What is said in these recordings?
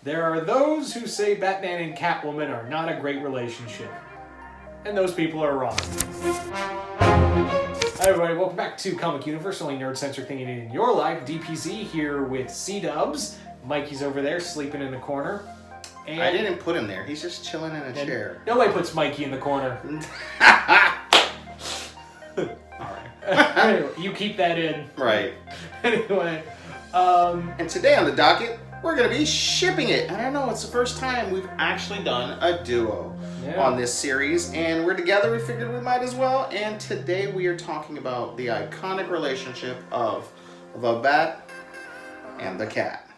There are those who say Batman and Catwoman are not a great relationship. And those people are wrong. Hi everybody, welcome back to Comic Universe, only nerd-centric thing in your life. DPZ here with C-Dubs. Mikey's over there, sleeping in the corner. And I didn't put him there. He's just chilling in a chair. Nobody puts Mikey in the corner. Alright. Anyway, you keep that in. Right. Anyway. And today on the docket, we're going to be shipping it. And I know it's the first time we've actually done a duo on this series. And we're together, we figured we might as well. And today we are talking about the iconic relationship of the Bat and the Cat.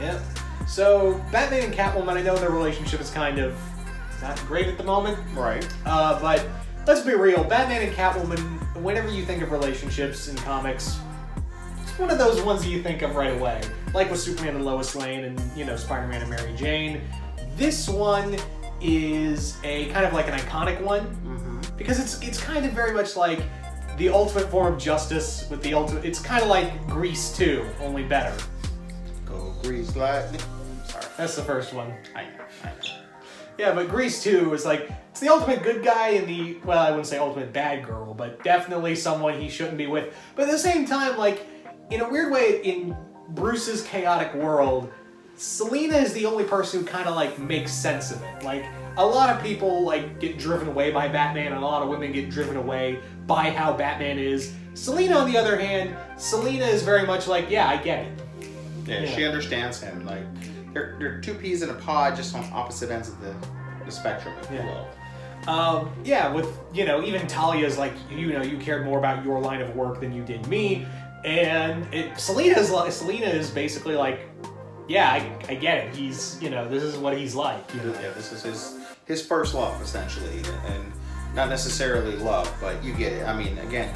Yep. So, Batman and Catwoman, I know their relationship is kind of not great at the moment. Right. But let's be real. Batman and Catwoman, whenever you think of relationships in comics, it's one of those ones that you think of right away. Like with Superman and Lois Lane and, Spider-Man and Mary Jane. This one is a kind of like an iconic one. Mm-hmm. Because it's kind of very much like the ultimate form of justice with the ultimate... It's kind of like Grease 2, only better. Go Grease Lightning. Sorry. That's the first one. I know. Yeah, but Grease 2 is like, it's the ultimate good guy and the, well, I wouldn't say ultimate bad girl, but definitely someone he shouldn't be with. But at the same time, like, in a weird way, in Bruce's chaotic world, Selina is the only person who kind of, like, makes sense of it. Like, a lot of people, like, get driven away by Batman, and a lot of women get driven away by how Batman is. Selina, on the other hand, Selina is very much like, yeah, I get it. Yeah, she understands him. Like, they're two peas in a pod, just on opposite ends of the spectrum, if you will. Yeah, with, even Talia's like, you cared more about your line of work than you did me. And Selina is basically like, yeah, I get it. He's, this is what he's like. Yeah, this is his first love, essentially. And not necessarily love, but you get it. I mean, again,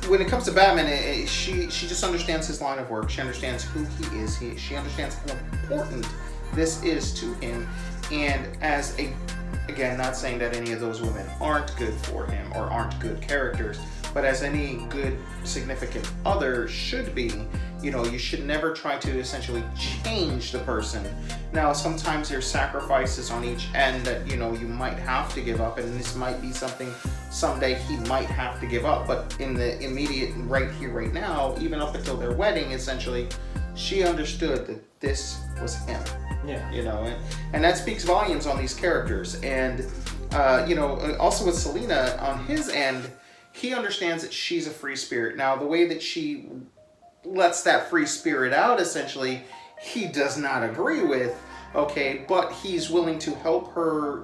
when it comes to Batman, she just understands his line of work. She understands who he is. She understands how important this is to him. And again, not saying that any of those women aren't good for him or aren't good characters, but as any good significant other should be, you should never try to essentially change the person. Now, sometimes there's sacrifices on each end that, you might have to give up, and this might be something someday he might have to give up. But in the immediate, right here, right now, even up until their wedding, essentially, she understood that this was him. Yeah. And that speaks volumes on these characters. And, also with Selina, on his end, he understands that she's a free spirit. Now, the way that she lets that free spirit out, essentially, he does not agree with, okay, but he's willing to help her,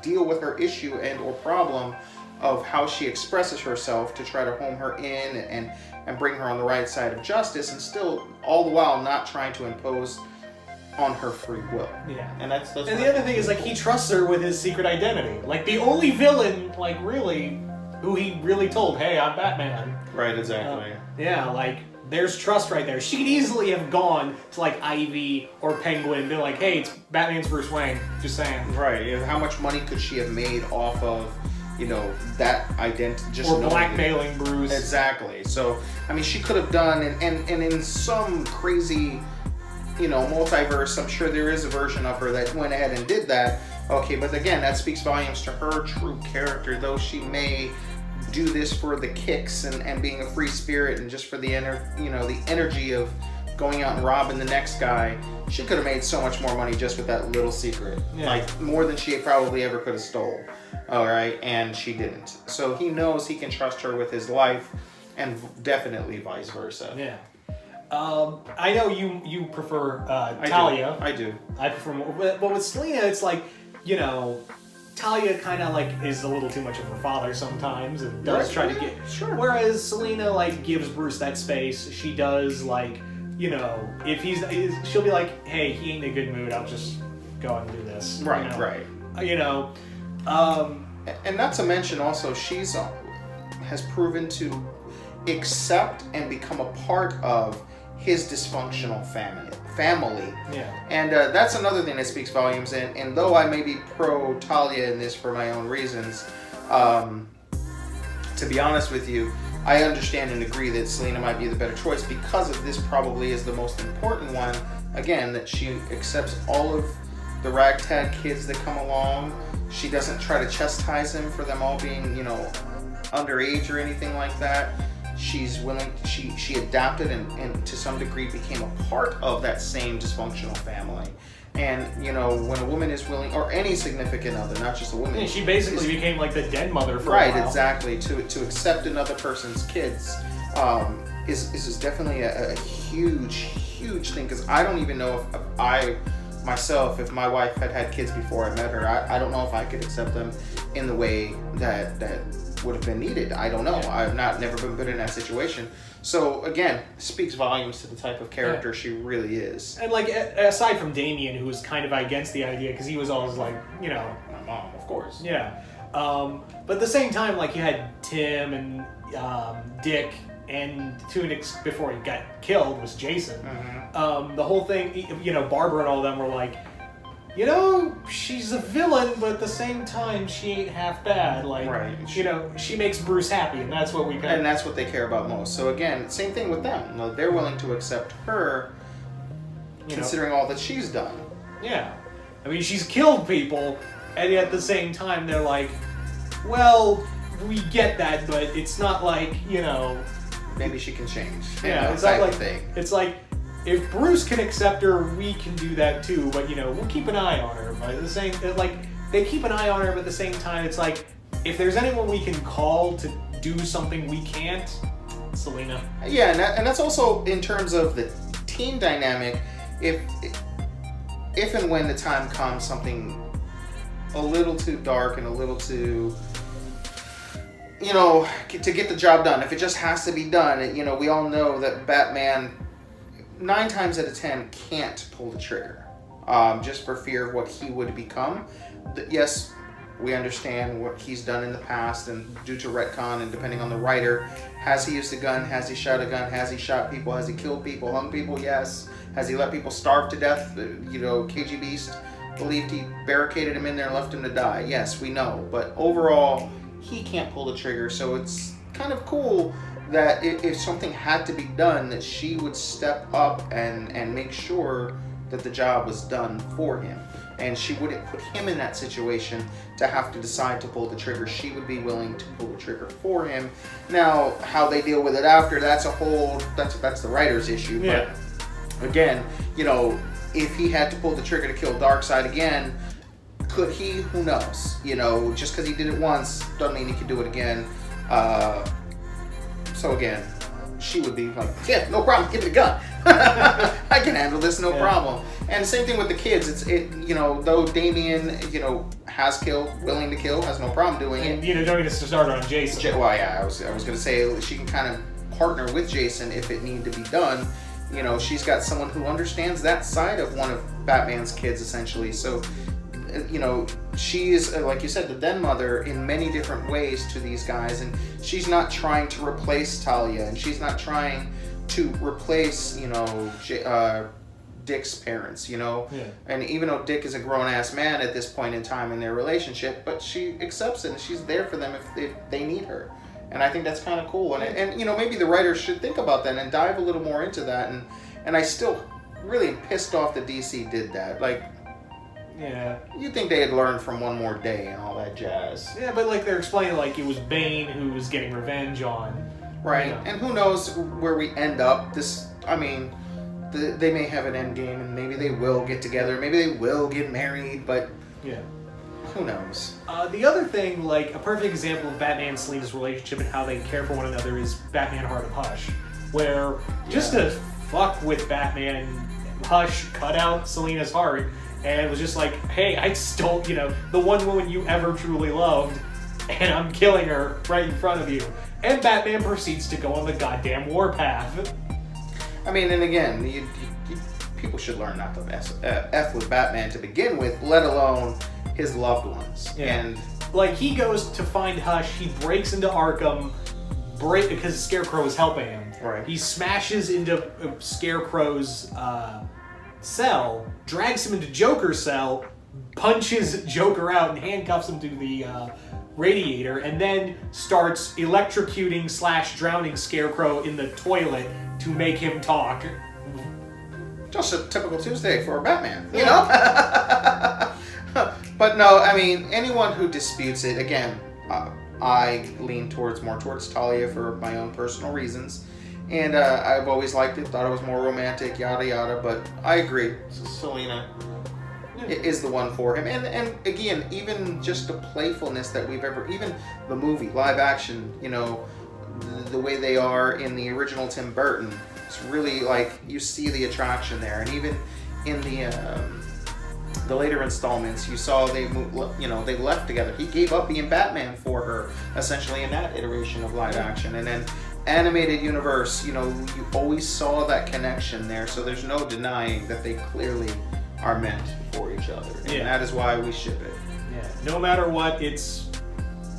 deal with her issue and or problem of how she expresses herself to try to home her in and bring her on the right side of justice, and still, all the while, not trying to impose on her free will. Yeah. And that's and the other thing is, like, he trusts her with his secret identity. Like, the only villain, like, really, who he really told, hey, I'm Batman. Right, exactly. There's trust right there. She could easily have gone to, like, Ivy or Penguin and been like, hey, it's Batman's Bruce Wayne. Just saying. Right. How much money could she have made off of, that identity? Or blackmailing Bruce. Exactly. So, I mean, she could have done, and in some crazy, multiverse, I'm sure there is a version of her that went ahead and did that. Okay, but again, that speaks volumes to her true character, though she may do this for the kicks and being a free spirit and just for the the energy of going out and robbing the next guy. She could have made so much more money just with that little secret. Yeah. Like, more than she probably ever could have stole. All right, and she didn't. So he knows he can trust her with his life, and definitely vice versa. Yeah. I know you prefer Talia. I do. I prefer more. But with Selina, it's like, Talia kind of, like, is a little too much of her father sometimes and does try to get... Sure. Whereas Selina, like, gives Bruce that space. She does, like, if she'll be like, hey, he ain't in a good mood, I'll just go out and do this. Right, right. And not to mention also, she's has proven to accept and become a part of his dysfunctional family. Yeah. And that's another thing that speaks volumes. And though I may be pro Talia in this for my own reasons, to be honest with you, I understand and agree that Selina might be the better choice because of this probably is the most important one again, that she accepts all of the ragtag kids that come along. She doesn't try to chastise them for them all being, you know, underage or anything like that. She's willing, she adapted and to some degree became a part of that same dysfunctional family. And, you know, when a woman is willing, or any significant other, not just a woman. Yeah, she basically became like the den mother for a right, while. exactly. To accept another person's kids is definitely a huge thing. Because I don't even know if I myself, if my wife had kids before I met her, I don't know if I could accept them in the way that would have been needed. I don't know. Yeah. I've never been put in that situation. So again, speaks volumes to the type of character she really is. And like, aside from Damien, who was kind of against the idea because he was always like, you know, my mom, of course. Yeah. But at the same time, like, you had Tim and Dick, and before he got killed was Jason. Mm-hmm. The whole thing, you know, Barbara and all of them were like, you know, she's a villain, but at the same time, she ain't half bad. Like, right. You know, she makes Bruce happy, and that's what we kind of... And that's what they care about most. So again, same thing with them. You know, they're willing to accept her, considering all that she's done. Yeah. I mean, she's killed people, and yet at the same time, they're like, well, we get that, but it's not like, you know... Maybe she can change. Yeah, it's not like... It's like... If Bruce can accept her, we can do that too. But, you know, we'll keep an eye on her. But at the same, like, they keep an eye on her, but at the same time, it's like, if there's anyone we can call to do something we can't, Selena. Yeah, and that's also in terms of the team dynamic. If and when the time comes, something a little too dark and a little too, you know, to get the job done. If it just has to be done, you know, we all know that Batman 9 times out of 10 can't pull the trigger, just for fear of what he would become. Yes, we understand what he's done in the past, and due to retcon and depending on the writer, has he used a gun? Has he shot a gun? Has he shot people? Has he killed people? Hung people? Yes. Has he let people starve to death? You know, KG Beast believed he barricaded him in there and left him to die. Yes, we know. But overall, he can't pull the trigger, so it's kind of cool that if something had to be done, that she would step up and make sure that the job was done for him. And she wouldn't put him in that situation to have to decide to pull the trigger. She would be willing to pull the trigger for him. Now, how they deal with it after, that's the writer's issue. Yeah. But again, you know, if he had to pull the trigger to kill Darkseid again, could he? Who knows? You know, just because he did it once doesn't mean he could do it again. So again, she would be like, yeah, no problem, give me the gun. I can handle this, no problem. And same thing with the kids. You know, though Damien, you know, has killed, willing to kill, has no problem doing it. You know, don't need to start on Jason. Well, yeah, I was gonna say she can kind of partner with Jason if it need to be done. You know, she's got someone who understands that side of one of Batman's kids, essentially. So, you know, she is, like you said, the den mother in many different ways to these guys, and she's not trying to replace Talia, and she's not trying to replace, you know, Dick's parents, you know. Yeah. And even though Dick is a grown-ass man at this point in time in their relationship, but she accepts it, and she's there for them if they need her. And I think that's kind of cool. And you know, maybe the writers should think about that and dive a little more into that. And I still really am pissed off that DC did that. Like, yeah, you'd think they had learned from One More Day and all that jazz. Yeah, but like they're explaining, like it was Bane who was getting revenge on. Right. You know. And who knows where we end up. I mean, they may have an end game, and maybe they will get together. Maybe they will get married, but yeah. Who knows? The other thing, like a perfect example of Batman and Selina's relationship and how they care for one another is Batman Heart of Hush, where just to fuck with Batman, Hush cut out Selina's heart and was just like, hey, I stole, you know, the one woman you ever truly loved, and I'm killing her right in front of you. And Batman proceeds to go on the goddamn warpath. I mean, and again, people should learn not to F with Batman to begin with, let alone his loved ones. Yeah. And like, he goes to find Hush, he breaks into Arkham, because Scarecrow is helping him. Right. He smashes into Scarecrow's cell, drags him into Joker's cell, punches Joker out and handcuffs him to the radiator, and then starts electrocuting / drowning Scarecrow in the toilet to make him talk. just a typical Tuesday for Batman, you know? But no, I mean, anyone who disputes it, again, I lean more towards Talia for my own personal reasons. And I've always liked it, thought it was more romantic, yada yada, but I agree. Selena is the one for him. And again, even just the playfulness that we've ever, even the movie, live action, you know, the way they are in the original Tim Burton, it's really like, you see the attraction there. And even in the later installments, you saw they left together. He gave up being Batman for her, essentially, in that iteration of live action. And then animated universe, you know, you always saw that connection there. So there's no denying that they clearly are meant for each other. And that is why we ship it. Yeah. No matter what, it's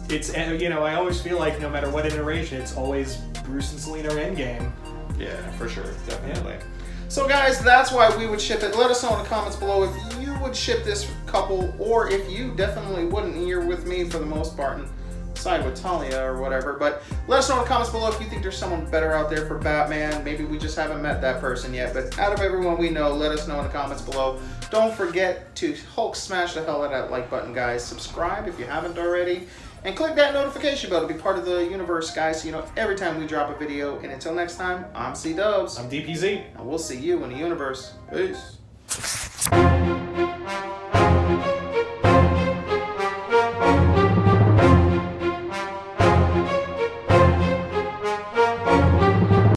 you know, I always feel like no matter what iteration, it's always Bruce and Selena Endgame. Yeah, for sure, definitely. Yeah. So guys, that's why we would ship it. Let us know in the comments below if you would ship this couple, or if you definitely wouldn't. You're with me for the most part and side with Talia or whatever. But let us know in the comments below if you think there's someone better out there for Batman. Maybe we just haven't met that person yet. But out of everyone we know, let us know in the comments below. Don't forget to Hulk smash the hell out of that like button, guys. Subscribe if you haven't already. And click that notification bell to be part of the universe, guys, so you know every time we drop a video. And until next time, I'm C-Dubs. I'm DPZ. And we'll see you in the universe. Peace.